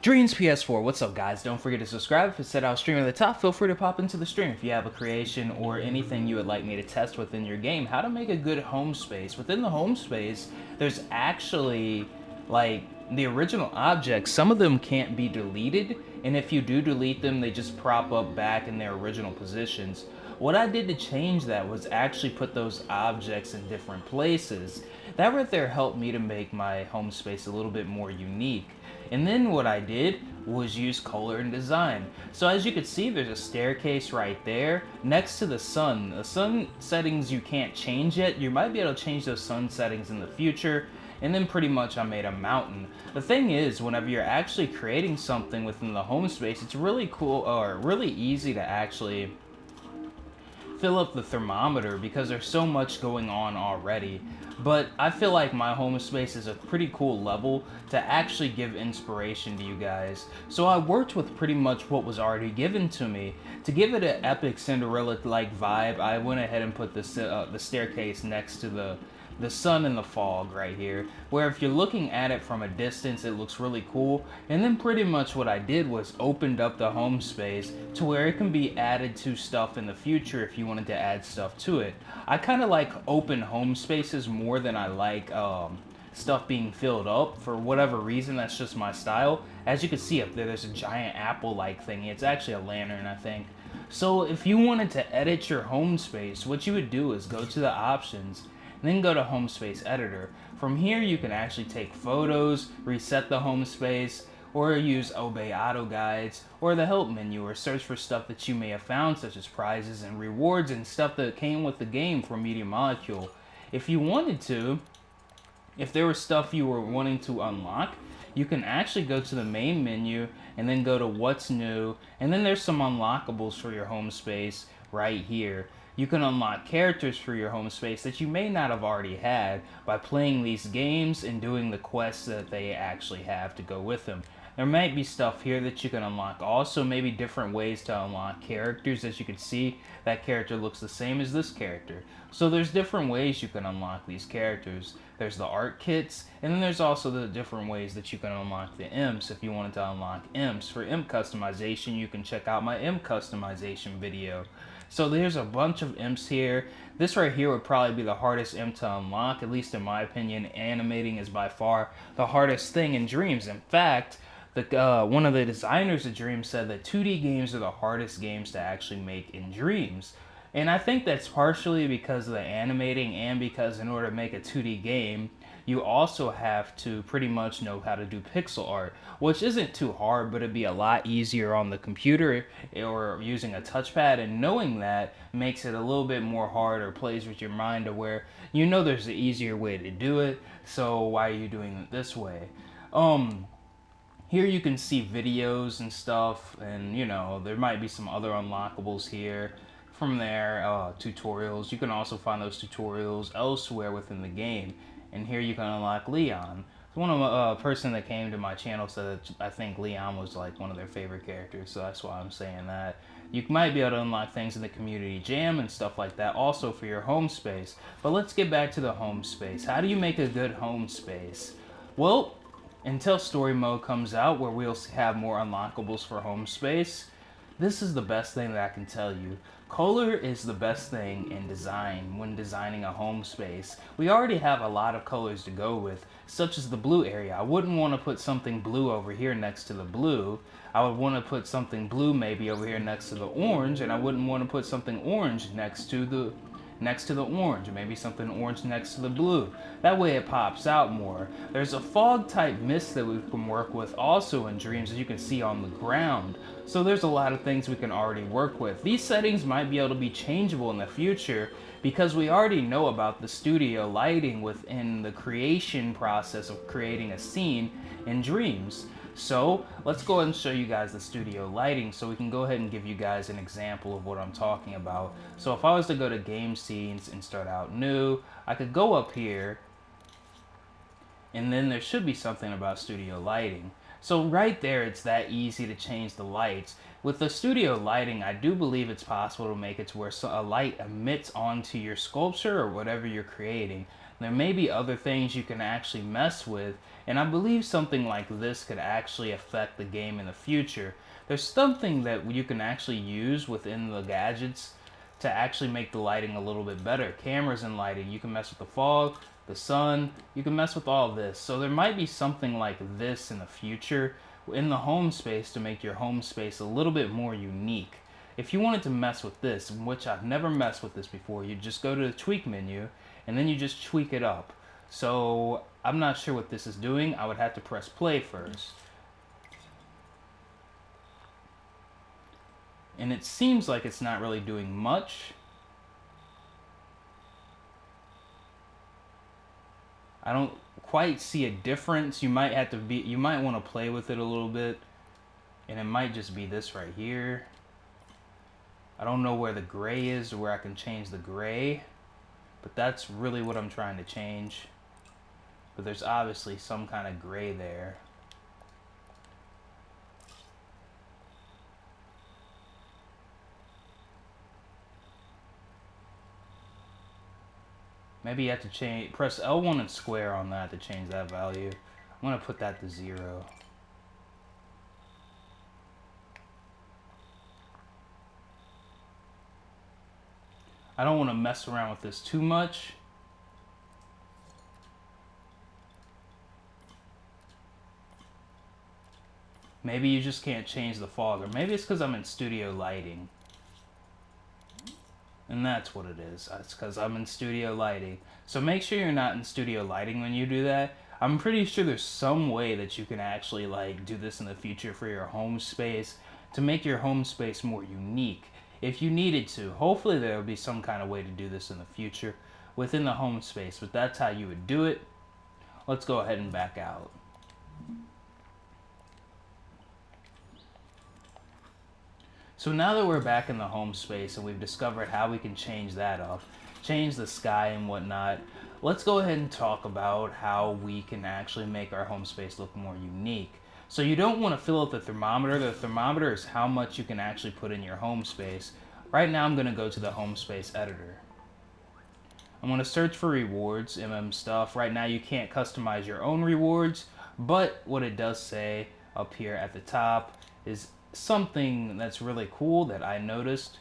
Dreams PS4, what's up guys? Don't forget to subscribe. If it said I was streaming at the top, feel free to pop into the stream if you have a creation or anything you would like me to test within your game. How to make a good home space. Within the home space, there's actually like the original objects. Some of them can't be deleted, and if you do delete them, they just prop up back in their original positions. What I did to change that was actually put those objects in different places. That right there helped me to make my home space a little bit more unique. And then what I did was use color and design. So as you can see, there's a staircase right there next to the sun. The sun settings you can't change yet. You might be able to change those sun settings in the future. And then pretty much I made a mountain. The thing is, whenever you're actually creating something within the home space, it's really cool or really easy to actually fill up the thermometer because there's so much going on already. But I feel like my home space is a pretty cool level to actually give inspiration to you guys. So I worked with pretty much what was already given to me. To give it an epic Cinderella-like vibe, I went ahead and put the staircase next to the sun and the fog right here, where if you're looking at it from a distance, it looks really cool. And then pretty much what I did was opened up the home space to where it can be added to stuff in the future if you wanted to add stuff to it. I kind of like open home spaces more than I like stuff being filled up. For whatever reason, that's just my style. As you can see up there, there's a giant apple-like thing. It's actually a lantern, I think. So if you wanted to edit your home space, what you would do is go to the options, and then go to Homespace Editor. From here you can actually take photos, reset the home space, or use Obey Auto Guides, or the help menu, or search for stuff that you may have found, such as prizes and rewards and stuff that came with the game from Media Molecule. If you wanted to, if there was stuff you were wanting to unlock, you can actually go to the main menu and then go to what's new, and then there's some unlockables for your home space right here. You can unlock characters for your home space that you may not have already had by playing these games and doing the quests that they actually have to go with them. There might be stuff here that you can unlock. Also, maybe different ways to unlock characters. As you can see, that character looks the same as this character. So there's different ways you can unlock these characters. There's the art kits, and then there's also the different ways that you can unlock the imps if you wanted to unlock imps. For imp customization, you can check out my imp customization video. So there's a bunch of imps here. This right here would probably be the hardest imp to unlock, at least in my opinion. Animating is by far the hardest thing in Dreams. In fact, one of the designers of Dreams said that 2D games are the hardest games to actually make in Dreams. And I think that's partially because of the animating, and because in order to make a 2D game, you also have to pretty much know how to do pixel art, which isn't too hard, but it'd be a lot easier on the computer or using a touchpad, and knowing that makes it a little bit more hard, or plays with your mind to where you know there's an easier way to do it, so why are you doing it this way? Here you can see videos and stuff, and you know, there might be some other unlockables here. From there, tutorials. You can also find those tutorials elsewhere within the game. And here you can unlock Leon. One of a person that came to my channel said that I think Leon was like one of their favorite characters, so that's why I'm saying that. You might be able to unlock things in the community jam and stuff like that also for your home space. But let's get back to the home space. How do you make a good home space? Well, until story mode comes out, where we'll have more unlockables for home space, this is the best thing that I can tell you. Color is the best thing in design when designing a home space. We already have a lot of colors to go with, such as the blue area. I wouldn't want to put something blue over here next to the blue. I would want to put something blue maybe over here next to the orange, and I wouldn't want to put something orange next to the orange, maybe something orange next to the blue. That way it pops out more. There's a fog type mist that we can work with also in Dreams, as you can see on the ground. So there's a lot of things we can already work with. These settings might be able to be changeable in the future because we already know about the studio lighting within the creation process of creating a scene in Dreams. So let's go ahead and show you guys the studio lighting so we can go ahead and give you guys an example of what I'm talking about. So if I was to go to game scenes and start out new, I could go up here, and then there should be something about studio lighting. So right there, it's that easy to change the lights. With the studio lighting, I do believe it's possible to make it to where a light emits onto your sculpture or whatever you're creating. There may be other things you can actually mess with, and I believe something like this could actually affect the game in the future. There's something that you can actually use within the gadgets to actually make the lighting a little bit better. Cameras and lighting, you can mess with the fog, the sun, you can mess with all this. So there might be something like this in the future in the home space to make your home space a little bit more unique. If you wanted to mess with this, which I've never messed with this before, you just go to the tweak menu and then you just tweak it up. So I'm not sure what this is doing. I would have to press play first. And it seems like it's not really doing much. I don't quite see a difference. You might want to play with it a little bit, and it might just be this right here. I don't know where the gray is or where I can change the gray, but that's really what I'm trying to change. But there's obviously some kind of gray there. Maybe you have to press L1 and square on that to change that value. I'm going to put that to 0. I don't want to mess around with this too much. Maybe you just can't change the fog, or maybe it's because I'm in studio lighting. And that's what it is. It's because I'm in studio lighting. So make sure you're not in studio lighting when you do that. I'm pretty sure there's some way that you can actually like do this in the future for your home space to make your home space more unique. If you needed to, hopefully there will be some kind of way to do this in the future within the home space, but that's how you would do it. Let's go ahead and back out. So now that we're back in the home space and we've discovered how we can change that up, change the sky and whatnot, let's go ahead and talk about how we can actually make our home space look more unique. So you don't want to fill up the thermometer. The thermometer is how much you can actually put in your home space. Right now I'm going to go to the home space editor. I'm going to search for rewards, stuff. Right now you can't customize your own rewards, but what it does say up here at the top is something that's really cool that I noticed.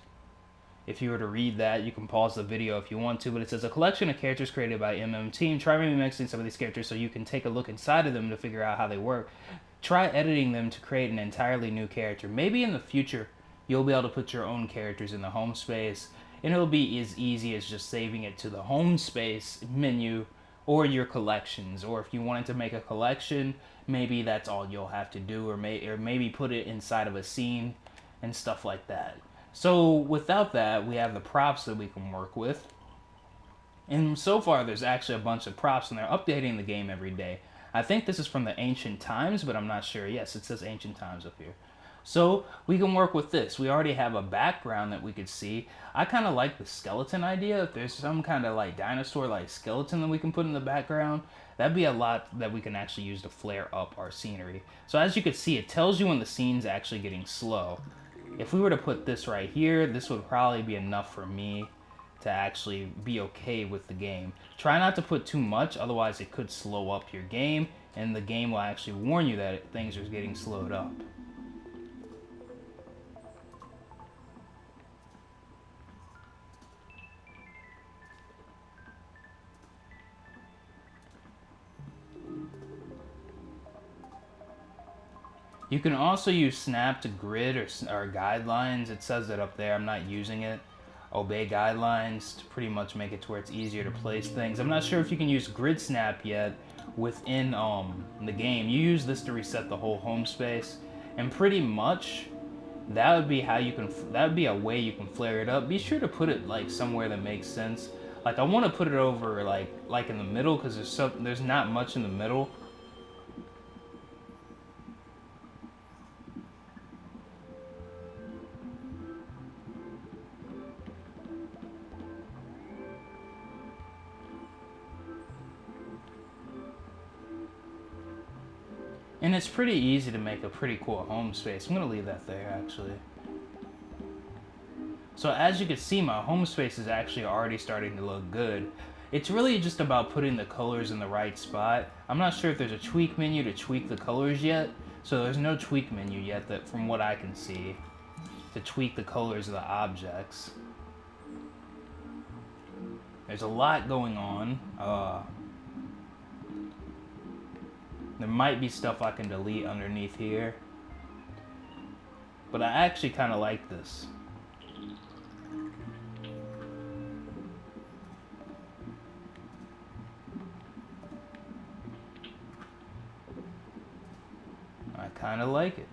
If you were to read that, you can pause the video if you want to, but it says a collection of characters created by team. Try remixing some of these characters so you can take a look inside of them to figure out how they work. Try editing them to create an entirely new character. Maybe in the future you'll be able to put your own characters in the home space, and it'll be as easy as just saving it to the home space menu or your collections. Or if you wanted to make a collection, maybe that's all you'll have to do, or maybe put it inside of a scene and stuff like that. So without that, we have the props that we can work with. And so far, there's actually a bunch of props, and they're updating the game every day. I think this is from the ancient times, but I'm not sure. Yes, it says ancient times up here. So we can work with this. We already have a background that we could see. I kind of like the skeleton idea. If there's some kind of like dinosaur like skeleton that we can put in the background, that'd be a lot that we can actually use to flare up our scenery. So as you can see, it tells you when the scene's actually getting slow. If we were to put this right here, this would probably be enough for me to actually be okay with the game. Try not to put too much, otherwise it could slow up your game, and the game will actually warn you that things are getting slowed up. You can also use snap to grid or guidelines. It says it up there. I'm not using it. Obey guidelines to pretty much make it to where it's easier to place things. I'm not sure if you can use grid snap yet within the game. You use this to reset the whole home space, and pretty much that would be how you can. That would be a way you can flare it up. Be sure to put it like somewhere that makes sense. Like I want to put it over like in the middle, because there's not much in the middle. And it's pretty easy to make a pretty cool home space. I'm going to leave that there, actually. So as you can see, my home space is actually already starting to look good. It's really just about putting the colors in the right spot. I'm not sure if there's a tweak menu to tweak the colors yet, so there's no tweak menu yet that, from what I can see, to tweak the colors of the objects. There's a lot going on. There might be stuff I can delete underneath here, but I actually kind of like this. I kind of like it.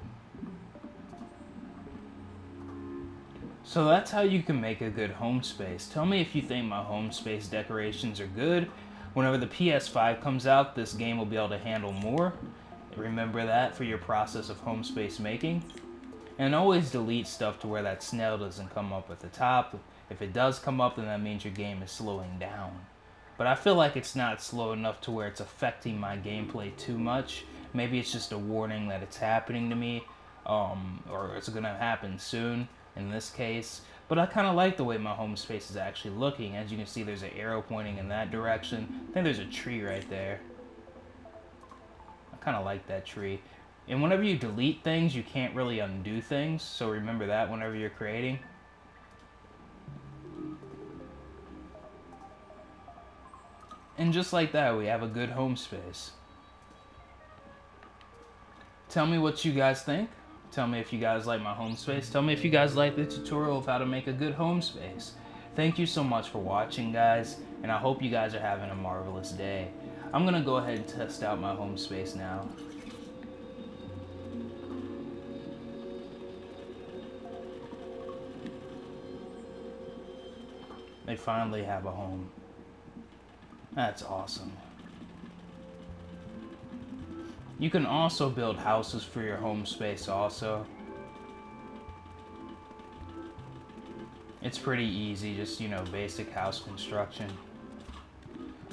So that's how you can make a good home space. Tell me if you think my home space decorations are good. Whenever the PS5 comes out, this game will be able to handle more. Remember that for your process of home space making. And always delete stuff to where that snail doesn't come up at the top. If it does come up, then that means your game is slowing down. But I feel like it's not slow enough to where it's affecting my gameplay too much. Maybe it's just a warning that it's happening to me, or it's gonna happen soon in this case. But I kind of like the way my home space is actually looking. As you can see, there's an arrow pointing in that direction. I think there's a tree right there. I kind of like that tree. And whenever you delete things, you can't really undo things. So remember that whenever you're creating. And just like that, we have a good home space. Tell me what you guys think. Tell me if you guys like my home space. Tell me if you guys like the tutorial of how to make a good home space. Thank you so much for watching, guys, and I hope you guys are having a marvelous day. I'm gonna go ahead and test out my home space now. They finally have a home. That's awesome. You can also build houses for your home space also. It's pretty easy, just, you know, basic house construction.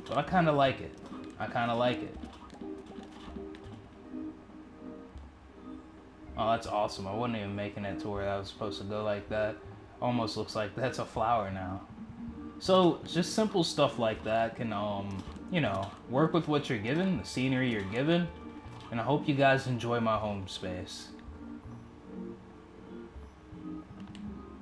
But I kind of like it. I kind of like it. Oh, that's awesome. I wasn't even making it to where I was supposed to go like that. Almost looks like that's a flower now. So, just simple stuff like that can, you know, work with what you're given, the scenery you're given. And I hope you guys enjoy my home space.